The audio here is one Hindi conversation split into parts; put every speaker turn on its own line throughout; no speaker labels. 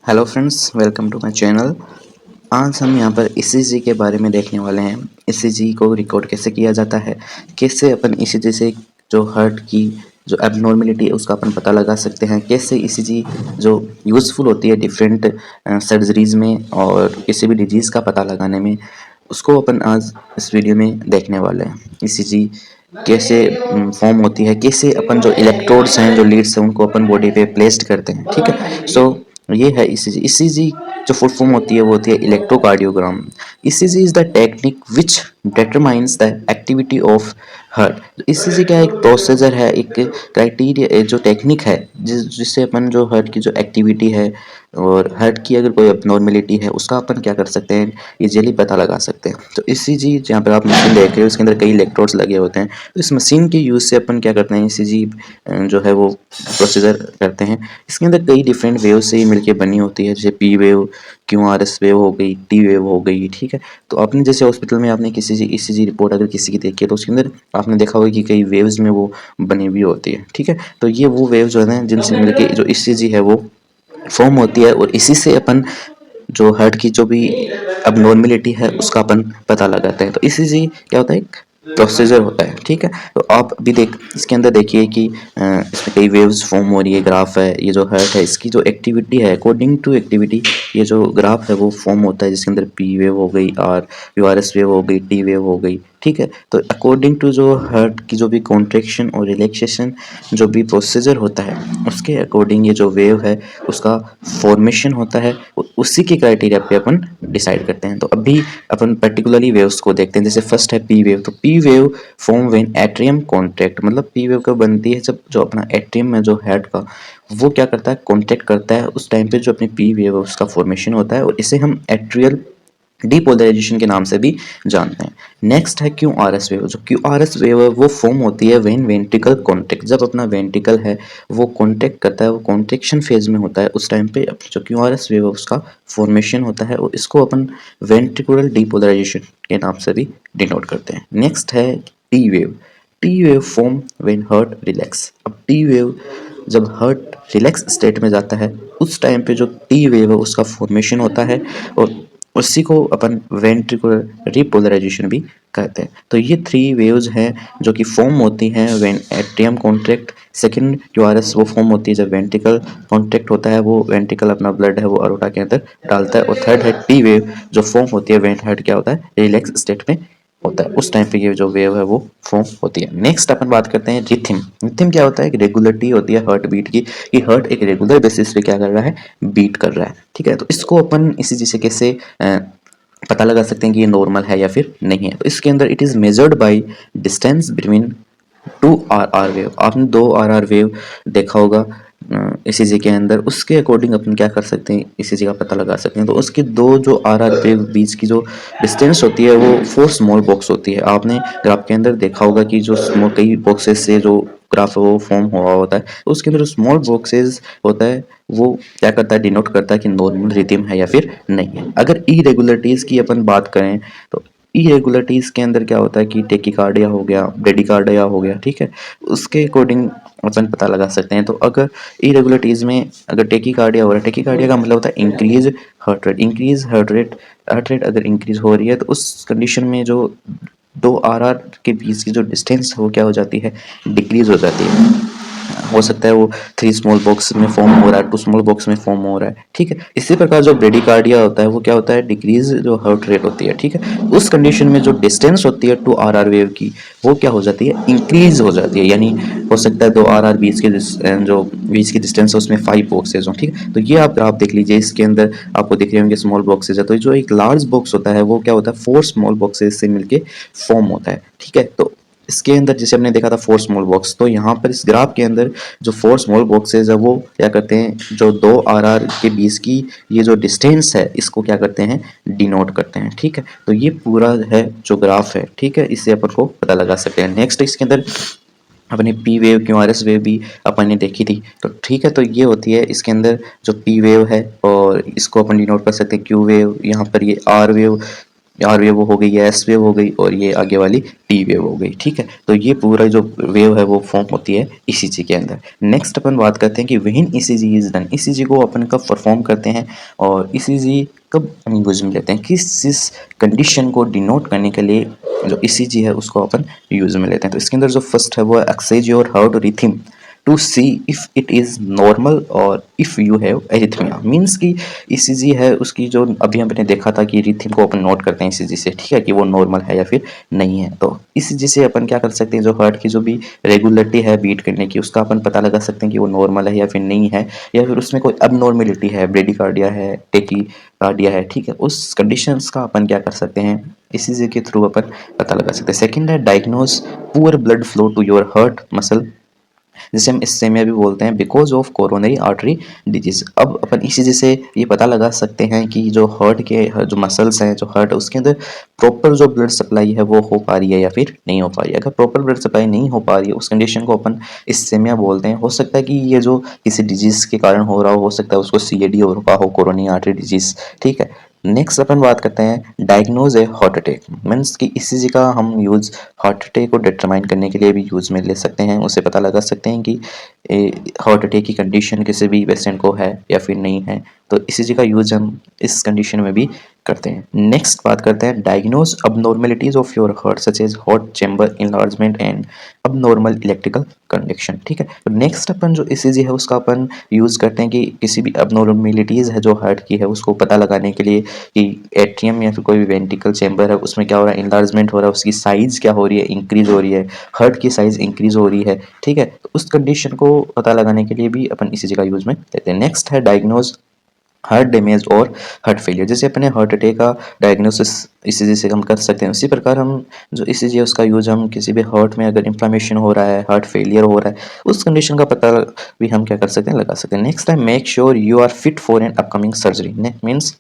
Hello friends, welcome to my channel. आज हम यहाँ पर ईसीजी के बारे में देखने वाले हैं। ईसीजी को रिकॉर्ड कैसे किया जाता है, कैसे अपन ईसीजी से जो हार्ट की जो एबनॉर्मेलिटी है उसका अपन पता लगा सकते हैं, कैसे ईसीजी जो यूज़फुल होती है डिफरेंट सर्जरीज़ में और किसी भी डिजीज़ का पता लगाने में, उसको अपन आज इस वीडियो में देखने वाले हैं। ईसीजी कैसे फॉर्म होती है, कैसे अपन जो इलेक्ट्रोड्स हैं, जो लीड्स हैं, उनको अपन बॉडी पे प्लेस्ड करते हैं। ठीक है, सो ये है ईसीजी। ईसीजी जो फुल फॉर्म होती है वो होती है electrocardiogram. ECG is the technique which determines the activity of heart. ECG क्या एक प्रोसीजर है, एक क्राइटेरिया, जो टेक्निक है जिससे अपन जो हार्ट की जो एक्टिविटी है और हार्ट की अगर कोई अबनॉर्मेलिटी है उसका अपन क्या कर सकते हैं, इजीली पता लगा सकते हैं। तो ईसीजी जहाँ पर आप मशीन देख रहे हो उसके अंदर कई इलेक्ट्रोड्स लगे होते हैं। तो इस मशीन के यूज़ से अपन क्या करते हैं, ईसीजी जो है वो प्रोसीजर करते हैं। इसके अंदर कई डिफरेंट वेव से मिलके बनी होती है, जैसे पी वेव, क्यूआरएस वेव हो गई, टी वेव हो गई। ठीक है, तो आपने जैसे हॉस्पिटल में आपने किसी ईसीजी रिपोर्ट अगर किसी की देखी है तो उसके अंदर आपने देखा होगा कि कई वेव्स में वो बनी हुई होती है। ठीक है, तो ये वो वेव जो है ना जिनसे मिलके जो ईसीजी है वो फॉर्म होती है और इसी से अपन जो हार्ट की जो भी अबनॉर्मेलिटी है उसका अपन पता लगाते हैं। तो ईसीजी क्या होता है, एक प्रोसीजर होता है। ठीक है, तो आप भी इसके अंदर देखिए कि इसमें कई वेव्स फॉर्म हो रही है। ग्राफ है, ये जो हार्ट है इसकी जो एक्टिविटी है अकॉर्डिंग टू एक्टिविटी ये जो ग्राफ है वो फॉर्म होता है, जिसके अंदर पी वेव हो गई, आर यूआरएस वेव हो गई, टी वेव हो गई। ठीक है, तो अकॉर्डिंग टू जो हार्ट की जो भी कॉन्ट्रैक्शन और रिलैक्सेशन जो भी प्रोसीजर होता है उसके अकॉर्डिंग ये जो वेव है उसका फॉर्मेशन होता है, उसी के क्राइटेरिया पे अपन डिसाइड करते हैं। तो अभी अपन पर्टिकुलरली वेव्स को देखते हैं। जैसे फर्स्ट है पी वेव। तो P wave form when atrium contract, मतलब पी वेव कब बनती है, जब जो अपना एट्रियम है जो हार्ट का वो क्या करता है, कॉन्ट्रैक्ट करता है, उस टाइम पे जो अपनी पी वेव है उसका फॉर्मेशन होता है और इसे हम एट्रियल डीपोलराइजेशन के नाम से भी जानते हैं। नेक्स्ट है क्यू आर एस वेव। जो क्यू आर एस वेव है वो फॉर्म होती है व्हेन वेंट्रिकल कॉन्ट्रैक्ट, जब अपना वेंट्रिकल है वो कॉन्ट्रैक्ट करता है, वो कॉन्ट्रैक्शन फेज में होता है, उस टाइम पे जो क्यू आर एस वेव है उसका फॉर्मेशन होता है और इसको अपन वेंट्रिकुलर डीपोलराइजेशन के नाम से भी डिनोट करते हैं। नेक्स्ट है T wave. T wave form when heart relax. अब टी वेव जब हार्ट रिलैक्स स्टेट में जाता है उस टाइम पे जो टी वेव है उसका फॉर्मेशन होता है और उसी को अपन वेंट्रिकुलर रिपोलराइजेशन भी कहते हैं। तो ये थ्री वेव्स हैं जो कि फॉर्म होती हैं when atrium contract. Second QRS वो फॉर्म होती है जब वेंट्रिकल कॉन्ट्रैक्ट होता है, वो वेंट्रिकल अपना ब्लड है वो अरोटा के अंदर डालता है। और थर्ड है टी वेव जो फॉर्म होती है व्हेन हार्ट क्या होता है, रिलैक्स स्टेट में होता है, उस टाइम पे ये जो वेव है वो फॉर्म होती है। नेक्स्ट अपन बात करते हैं रिथिम। रिथिम क्या होता है, एक रेगुलरिटी होती है हार्ट बीट की, कि हार्ट एक रेगुलर बेसिस पे क्या कर रहा है, बीट कर रहा है। ठीक है, तो इसको अपन इसी चीज़ से कैसे पता लगा सकते हैं कि ये नॉर्मल है या फिर नहीं है। तो इसके अंदर it is measured by distance between two R R wave. आपने दो आर आर वेव देखा होगा ईसीजी के अंदर, उसके अकॉर्डिंग अपन क्या कर सकते हैं, ईसीजी का पता लगा सकते हैं। तो उसके दो जो आर आर वेव बीच की जो डिस्टेंस होती है वो 4 स्मॉल बॉक्स होती है। आपने ग्राफ के अंदर देखा होगा कि जो स्मॉल कई बॉक्सेस से जो ग्राफ वो फॉर्म हुआ होता है, तो उसके अंदर जो स्मॉल बॉक्सेस होता है वो क्या करता है, डिनोट करता है कि नॉर्मल रिथिम है या फिर नहीं है। अगर इरेगुलरिटीज़ की अपन बात करें तो इरेगुलरिटीज़ के अंदर क्या होता है कि टेकिकार्डिया हो गया, ब्रेडिकार्डिया हो गया। ठीक है, उसके अकॉर्डिंग अपन पता लगा सकते हैं। तो अगर इरेगुलरिटीज़ में अगर टेकिकार्डिया हो रहा है, टेकिकार्डिया का मतलब होता है increase heart rate. Increase heart rate अगर इंक्रीज हो रही है तो उस कंडीशन में जो दो आर आर के बीच की जो डिस्टेंस वो क्या हो जाती है, डिक्रीज हो जाती है। हो सकता है वो 3 स्मॉल बॉक्स में फॉर्म हो रहा है, 2 स्मॉल बॉक्स में फॉर्म हो रहा है। ठीक है, इसी प्रकार जो ब्रेडिकार्डिया होता है वो क्या होता है, डिक्रीज जो हार्ट रेट होती है। ठीक है, उस कंडीशन में जो डिस्टेंस होती है टू आर आर वेव की वो क्या हो जाती है, इंक्रीज हो जाती है। यानी हो सकता है दो आर आर बीच के जो बीच की डिस्टेंस है उसमें 5 बॉक्सेज हो। ठीक है, तो ये आप देख लीजिए, इसके अंदर आपको दिख रहे होंगे स्मॉल बॉक्सेज है। तो जो एक लार्ज बॉक्स होता है वो क्या होता है, 4 स्मॉल बॉक्सेज से मिलके फॉर्म होता है। ठीक है, तो इसके अंदर जैसे हमने देखा था 4 स्मॉल बॉक्स, तो यहाँ पर इस ग्राफ के अंदर जो 4 स्मॉल बॉक्सेज है वो क्या करते हैं, जो दो आर आर के बीच की ये जो डिस्टेंस है इसको क्या करते हैं, डिनोट करते हैं। ठीक है, तो ये पूरा है जो ग्राफ है। ठीक है, इससे अपन को पता लगा सकते हैं। नेक्स्ट इसके अंदर अपने P wave Q R S wave भी अपन ने देखी थी। तो ठीक है, तो ये होती है इसके अंदर जो पी वेव है और इसको अपन डिनोट कर सकते हैं क्यू वेव, यहाँ पर ये आर वेव आर वेव हो गई, एस वेव हो गई और ये आगे वाली टी वेव हो गई। ठीक है, तो ये पूरा जो वेव है वो फॉर्म होती है ईसीजी के अंदर। नेक्स्ट अपन बात करते हैं कि when ECG is done, ECG को अपन कब परफॉर्म करते हैं और ईसीजी कब हम यूज में लेते हैं, किस कंडीशन को डिनोट करने के लिए जो ईसीजी है उसको अपन यूज में लेते हैं। तो इसके अंदर जो फर्स्ट है वो exercise your heart rhythm to see if it is normal और if you have arrhythmia. Means कि ईसीजी है उसकी जो अभी हमने देखा था कि रिथम को अपन नोट करते हैं ईसीजी से, ठीक है, कि वो नॉर्मल है या फिर नहीं है। तो ईसीजी से अपन क्या कर सकते हैं, जो हार्ट की जो भी रेगुलरिटी है बीट करने की उसका अपन पता लगा सकते हैं कि वो नॉर्मल है या फिर नहीं है, या फिर उसमें कोई अबनॉर्मेलिटी है, ब्रेडिकार्डिया है, टेकीकार्डिया है। ठीक है, उस कंडीशंस का अपन क्या कर सकते हैं, ईसीजी के थ्रू अपन पता लगा सकते हैं। सेकेंड है diagnose poor blood flow to your heart muscle, जिसे हम इससेमिया भी बोलते हैं, because of coronary artery disease. अब अपन इसी जैसे ये पता लगा सकते हैं कि जो हार्ट के जो मसल्स हैं, जो हार्ट है उसके अंदर प्रॉपर जो ब्लड सप्लाई है वो हो पा रही है या फिर नहीं हो पा रही है। अगर प्रॉपर ब्लड सप्लाई नहीं हो पा रही है उस कंडीशन को अपन इससेमिया बोलते हैं। हो सकता है कि ये जो किसी डिजीज के कारण हो रहा हो सकता है उसको सीएडी हो रहा हो, कोरोनरी आर्टरी डिजीज। ठीक है, नेक्स्ट अपन बात करते हैं डायग्नोज ए हार्ट अटैक। मीन्स कि ईसीजी का हम यूज़ हार्ट अटैक को डिटरमाइन करने के लिए भी यूज़ में ले सकते हैं। उसे पता लगा सकते हैं कि हार्ट अटैक की कंडीशन किसी भी पेशेंट को है या फिर नहीं है, तो ईसीजी का यूज़ हम इस कंडीशन में भी करते हैं। नेक्स्ट बात करते हैं diagnose abnormalities of your heart such as heart chamber enlargement and abnormal electrical conduction. ठीक है, तो नेक्स्ट अपन जो ईसीजी है उसका अपन यूज़ करते हैं कि किसी भी अबनॉर्मेलिटीज़ है जो हार्ट की है उसको पता लगाने के लिए कि एट्रियम या फिर कोई भी वेंट्रिकल चैम्बर है उसमें क्या हो रहा है, इनलार्जमेंट हो रहा है, उसकी साइज़ क्या हो रही है, इंक्रीज हो रही है, हार्ट की साइज़ इंक्रीज हो रही है। ठीक है, तो उस कंडीशन को पता लगाने के लिए भी अपन ईसीजी का यूज़ में लेते हैं। नेक्स्ट है डायग्नोज हार्ट डैमेज और हार्ट फेलियर। जैसे अपने हार्ट अटैक का डायग्नोसिस ईसीजी से हम कर सकते हैं, उसी प्रकार हम जो ईसीजी है उसका यूज हम किसी भी हार्ट में अगर इन्फ्लामेशन हो रहा है, हार्ट फेलियर हो रहा है, उस कंडीशन का पता भी हम क्या कर सकते हैं, लगा सकते हैं। नेक्स्ट है make sure you are fit for an upcoming surgery. Means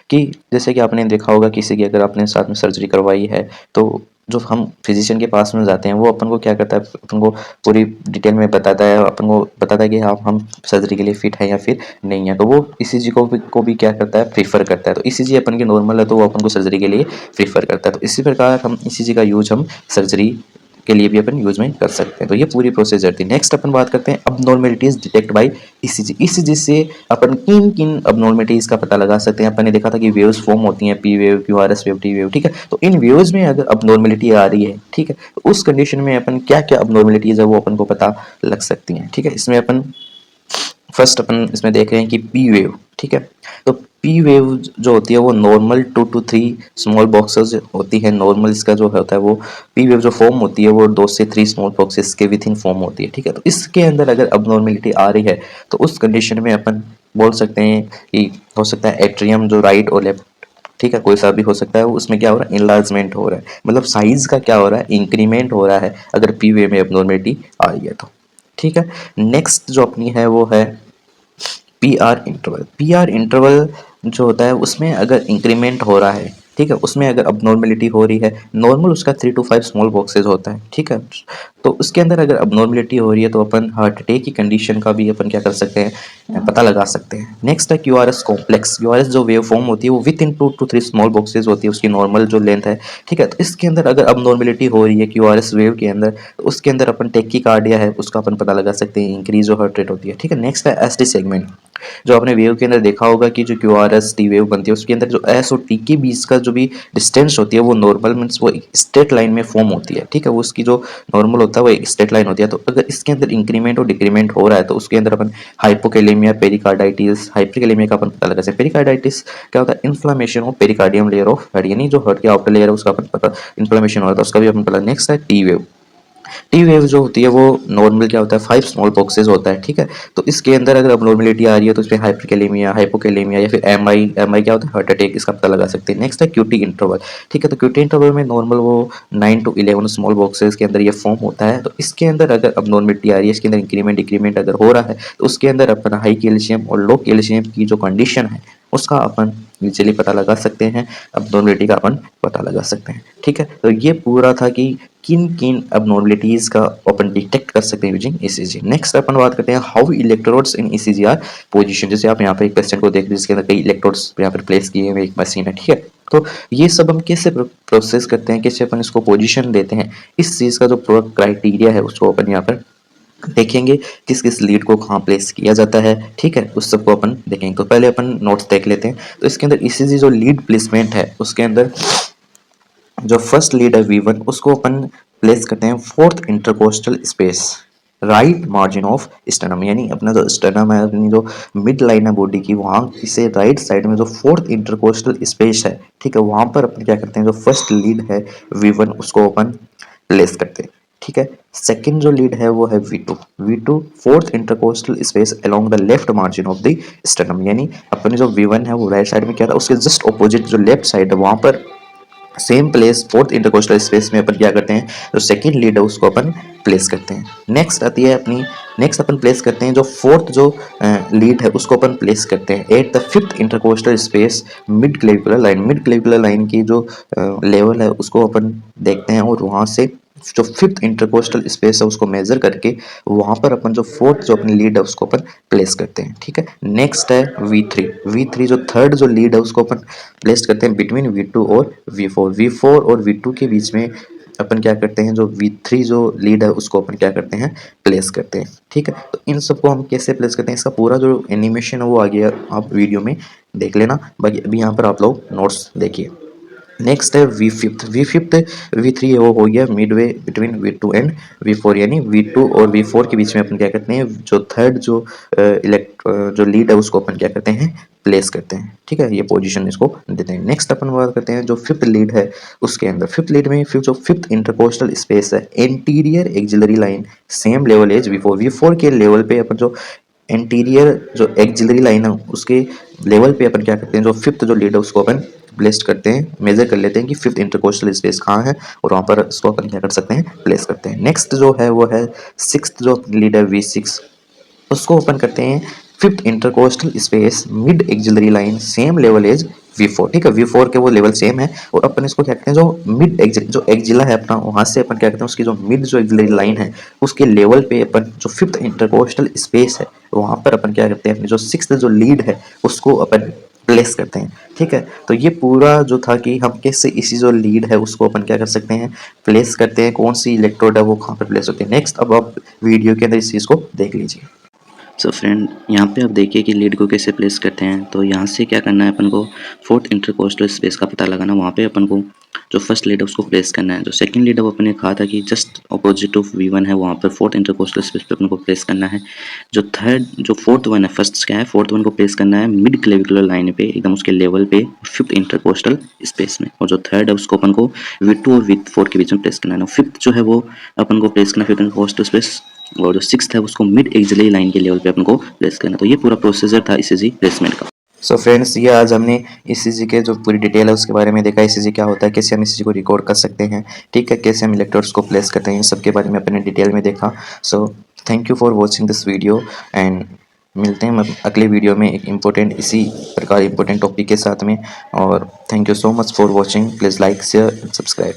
कि जैसे कि आपने देखा होगा किसी की अगर आपने साथ में सर्जरी करवाई है तो जो हम फिजिशियन के पास में जाते हैं वो अपन को क्या करता है, अपन को पूरी डिटेल में बताता है, अपन को बताता है कि हाँ हम सर्जरी के लिए फिट है या फिर नहीं है। तो वो ईसीजी को भी क्या करता है, प्रीफर करता है। तो ईसीजी अपन की नॉर्मल है तो वो अपन को सर्जरी के लिए प्रीफर करता है। तो इसी प्रकार हम ईसीजी का यूज हम सर्जरी के लिए भी अपन यूज में कर सकते हैं। तो ये पूरी प्रोसीजर थी। नेक्स्ट अपन बात करते हैं abnormalities detect by ECG. ECG से अपन किन किन अबनॉर्मेलिटीज का पता लगा सकते हैं। अपन ने देखा था कि वेव्स फॉर्म होती हैं, P wave, QRS wave, T wave. ठीक है, तो इन वेव्स में अगर अबनॉर्मेलिटी आ रही है, ठीक है, तो उस कंडीशन में अपन क्या क्या अबनॉर्मेलिटीज है वो अपन को पता लग सकती हैं। ठीक है, इसमें अपन फर्स्ट अपन इसमें देख रहे हैं कि पी वेव। ठीक है, तो पी वेव जो होती है वो नॉर्मल 2 to 3 स्मॉल बॉक्सेस होती है। नॉर्मल इसका जो होता है वो पी वेव जो फॉर्म होती है वो 2 से 3 स्मॉल बॉक्सेस के विथ इन फॉर्म होती है। ठीक है, तो इसके अंदर अगर अबनॉर्मेलिटी आ रही है तो उस कंडीशन में अपन बोल सकते हैं कि हो सकता है एट्रियम जो राइट और लेफ्ट, ठीक है, कोई सा भी हो सकता है, उसमें क्या हो रहा है, इनलार्जमेंट हो रहा है, मतलब साइज का क्या हो रहा है, इंक्रीमेंट हो रहा है अगर पी वेव में अबनॉर्मेलिटी आ रही है तो। ठीक है, नेक्स्ट जो अपनी है वो है P R interval. P R interval जो होता है उसमें अगर इंक्रीमेंट हो रहा है, ठीक है, उसमें अगर अबनॉर्मेलिटी हो रही है, नॉर्मल उसका 3 to 5 स्मॉल बॉक्सेस होता है। ठीक है, तो उसके अंदर अगर अबनॉर्मेलिटी हो रही है तो अपन हार्ट अटैक की कंडीशन का भी अपन क्या कर सकते हैं, पता लगा सकते हैं। नेक्स्ट है क्यूआरएस कॉम्प्लेक्स। क्यूआरएस जो वेव फॉर्म होती है वो with in 2 to 3 small boxes होती है, उसकी नॉर्मल जो लेंथ है। ठीक है, तो इसके अंदर अगर अबनॉर्मेलिटी हो रही है क्यूआरएस वेव के अंदर तो उसके अंदर अपन टेकीकार्डिया है उसका अपन पता लगा सकते हैं, इंक्रीज जो हार्ट रेट होती है। ठीक है, नेक्स्ट है एसटी सेगमेंट। जो आपने वेव के अंदर देखा होगा कि जो Q R S T wave बनती है उसके अंदर जो एस और टी के बीच का जो भी डिस्टेंस होती है वो नॉर्मल मीन्स वो एक स्ट्रेट लाइन में फॉर्म होती है। ठीक है, वो उसकी जो नॉर्मल होता है वो एक स्ट्रेट लाइन होती है। तो अगर इसके अंदर इंक्रीमेंट और डिक्रीमेंट हो रहा है तो उसके अंदर अपन हाइपोकेलेमिया, पेरिकार्डाइटिस, हाइपरकेलेमिया का अपन पता लगा सकते हैं। पेरिकार्डाइटिस क्या होता है, inflammation of pericardium layer of head, यानी जो हार्ट की आउटर लेयर है उसका अपन पता इन्फ्लामेशन हो रहा है उसका भी अपन पता। नेक्स्ट है टी वेव। टी वेव जो होती है वो नॉर्मल क्या होता है, 5 स्मॉल बॉक्सेस होता है। ठीक है, तो इसके अंदर अगर अबनॉर्मेलिटी आ रही है तो इसमें हाइपरकेलेमिया, हाइपोकेलेमिया या फिर एम आई क्या होता है, हार्ट अटैक, इसका पता लगा सकते हैं। नेक्स्ट है क्यूटी इंटरवल। ठीक है, तो क्यूटी इंटरवल में नॉर्मल वो 9 to 11 स्मॉल बॉक्सेस के अंदर ये फॉर्म होता है। तो इसके अंदर अगर अबनॉर्मेलिटी आ रही है, इसके अंदर इंक्रीमेंट डिक्रीमेंट अगर हो रहा है तो उसके अंदर अपन हाई कैल्शियम और लो कैल्शियम की जो कंडीशन है उसका अपन इजीली पता लगा सकते हैं, अबनॉर्मेलिटी का अपन पता लगा सकते हैं। ठीक है, तो ये पूरा था कि किन किन अबनॉर्मेलिटीज का अपन डिटेक्ट कर सकते हैं यूजिंग ईसीजी। नेक्स्ट अपन बात करते हैं how electrodes in ECG are position. जैसे आप यहाँ पे एक पेशेंट को देख रहे हैं जिसके अंदर कई इलेक्ट्रोड्स यहाँ पर प्लेस किए हुए एक मशीन है। ठीक है, तो ये सब हम कैसे प्रोसेस करते हैं, कैसे अपन इसको पोजीशन देते हैं, इस चीज़ का जो प्रोडक्ट क्राइटेरिया है उसको अपन यहाँ पर देखेंगे, किस किस लीड को कहाँ प्लेस किया जाता है, ठीक है, उस सबको अपन देखेंगे। तो पहले अपन नोट्स देख लेते हैं। तो इसके अंदर ईसीजी जो लीड प्लेसमेंट है उसके अंदर जो फर्स्ट लीड है V1 उसको अपन प्लेस करते हैं fourth intercostal space right margin of sternum, यानी अपना जो स्टर्नम है, अपनी जो मिड लाइन है बॉडी की, वहाँ इसे राइट साइड में जो फोर्थ इंटरकोस्टल स्पेस है, ठीक है, वहाँ पर अपन क्या करते हैं, जो फर्स्ट लीड है V1 उसको अपन प्लेस करते हैं, ठीक है। सेकंड जो लीड है वो है V2 fourth intercostal space along the left margin of the sternum, यानी अपने जो V1 है वो राइट साइड में क्या था, उसके जस्ट ऑपोजिट जो लेफ्ट साइड है वहाँ पर same place fourth intercostal space में अपन क्या करते हैं, जो सेकंड लीड है उसको अपन प्लेस करते हैं। नेक्स्ट आती है अपनी, नेक्स्ट अपन प्लेस करते हैं जो फोर्थ जो लीड है उसको अपन प्लेस करते हैं at the fifth intercostal space mid clavicular line, mid clavicular line की जो लेवल है उसको अपन देखते हैं और वहाँ से जो फिफ्थ इंटरकोस्टल स्पेस है उसको मेजर करके वहाँ पर अपन जो फोर्थ जो अपनी लीड है उसको अपन प्लेस करते हैं, ठीक है। नेक्स्ट है V3 जो थर्ड जो लीड है उसको अपन प्लेस करते हैं बिटवीन V2 और V4 और V2 के बीच में अपन क्या करते हैं, जो V3 जो लीड है उसको अपन क्या करते हैं, प्लेस करते हैं, ठीक है। तो इन सबको हम कैसे प्लेस करते हैं, इसका पूरा जो एनिमेशन है वो आ गया, आप वीडियो में देख लेना, बाकी अभी यहाँ पर आप लोग नोट्स देखिए। नेक्स्ट है वी फिफ्थ V3 वो हो गया Midway between V2 and V4, यानी V2 और V4 के बीच में अपन क्या करते हैं, जो थर्ड जो जो लीड है उसको अपन क्या करते हैं, प्लेस करते हैं, ठीक है, ये पोजीशन इसको देते हैं। नेक्स्ट अपन बात करते हैं जो फिफ्थ लीड है उसके अंदर, फिफ्थ लीड में जो फिफ्थ इंटरकोस्टल स्पेस है anterior axillary line same level as V4 के लेवल पे अपन जो एंटीरियर जो एक्सिलरी लाइन है उसके लेवल पे अपन क्या करते हैं, जो फिफ्थ जो लीड है उसको अपन प्लेस करते हैं, मेजर कर लेते हैं कि फिफ्थ इंटरकोस्टल स्पेस कहाँ है और वहाँ पर इसको अपन क्या कर सकते हैं, प्लेस करते हैं। नेक्स्ट जो है वो है सिक्स्थ जो लीड है V6, उसको ओपन करते हैं fifth intercostal space mid axillary line same level as V4, ठीक है, V4 के वो लेवल सेम है और अपन इसको क्या करते हैं, जो मिड एक्सिल जो एक्जिला है अपना वहां से अपन क्या करते हैं, उसकी जो मिड जो एक्सिलरी लाइन है उसके लेवल पे अपन जो फिफ्थ इंटरकोस्टल स्पेस है वहां पर अपन क्या करते हैं, अपनी जो सिक्स्थ जो लीड है उसको अपन प्लेस करते हैं, ठीक है। तो ये पूरा जो था कि हम कैसे इसी जो लीड है उसको अपन क्या कर सकते हैं, प्लेस करते हैं, कौन सी इलेक्ट्रोड है वो कहाँ पर प्लेस होती है। नेक्स्ट अब आप वीडियो के अंदर इस चीज़ को देख लीजिए।
सो फ्रेंड यहाँ पे आप देखिए कि लीड को कैसे प्लेस करते हैं। तो यहाँ से क्या करना है, अपन को फोर्थ इंटरकोस्टल स्पेस का पता लगाना, वहाँ पे अपन को जो फर्स्ट लीड है उसको प्लेस करना है। जो सेकंड लीड है वो अपन ने कहा था कि जस्ट अपोजिट ऑफ V1 है, वहाँ पर फोर्थ इंटरकोस्टल स्पेस पे अपन को प्लेस करना है। जो थर्ड जो फोर्थ वन है, फर्स्ट क्या है, फोर्थ वन को प्लेस करना है मिड क्लेविकुलर लाइन पे एकदम उसके लेवल पे फिफ्थ इंटरकोस्टल स्पेस में। और जो थर्ड है उसको अपन को V2 और V4 के बीच में प्लेस करना है। फिफ्थ जो है वो अपन को प्लेस करना है फिफ्थ इंटरकोस्टल स्पेस, और जो सिक्स्थ है उसको मिड एक्सिलरी लाइन के लेवल पे अपन को प्लेस करना। तो ये पूरा प्रोसीजर था ईसीजी प्लेसमेंट का।
सो फ्रेंड्स, ये आज हमने ईसीजी के जो पूरी डिटेल है उसके बारे में देखा, ईसीजी क्या होता है, कैसे हम ईसीजी को रिकॉर्ड कर सकते हैं, ठीक है, कैसे हम इलेक्ट्रोड्स को प्लेस करते हैं, इन सब के बारे में अपने डिटेल में देखा। So thank you for watching this video and मिलते हैं अगले वीडियो में एक इम्पोर्टेंट इसी प्रकार इम्पोर्टेंट टॉपिक के साथ में। और thank you so much for watching, please like share and subscribe.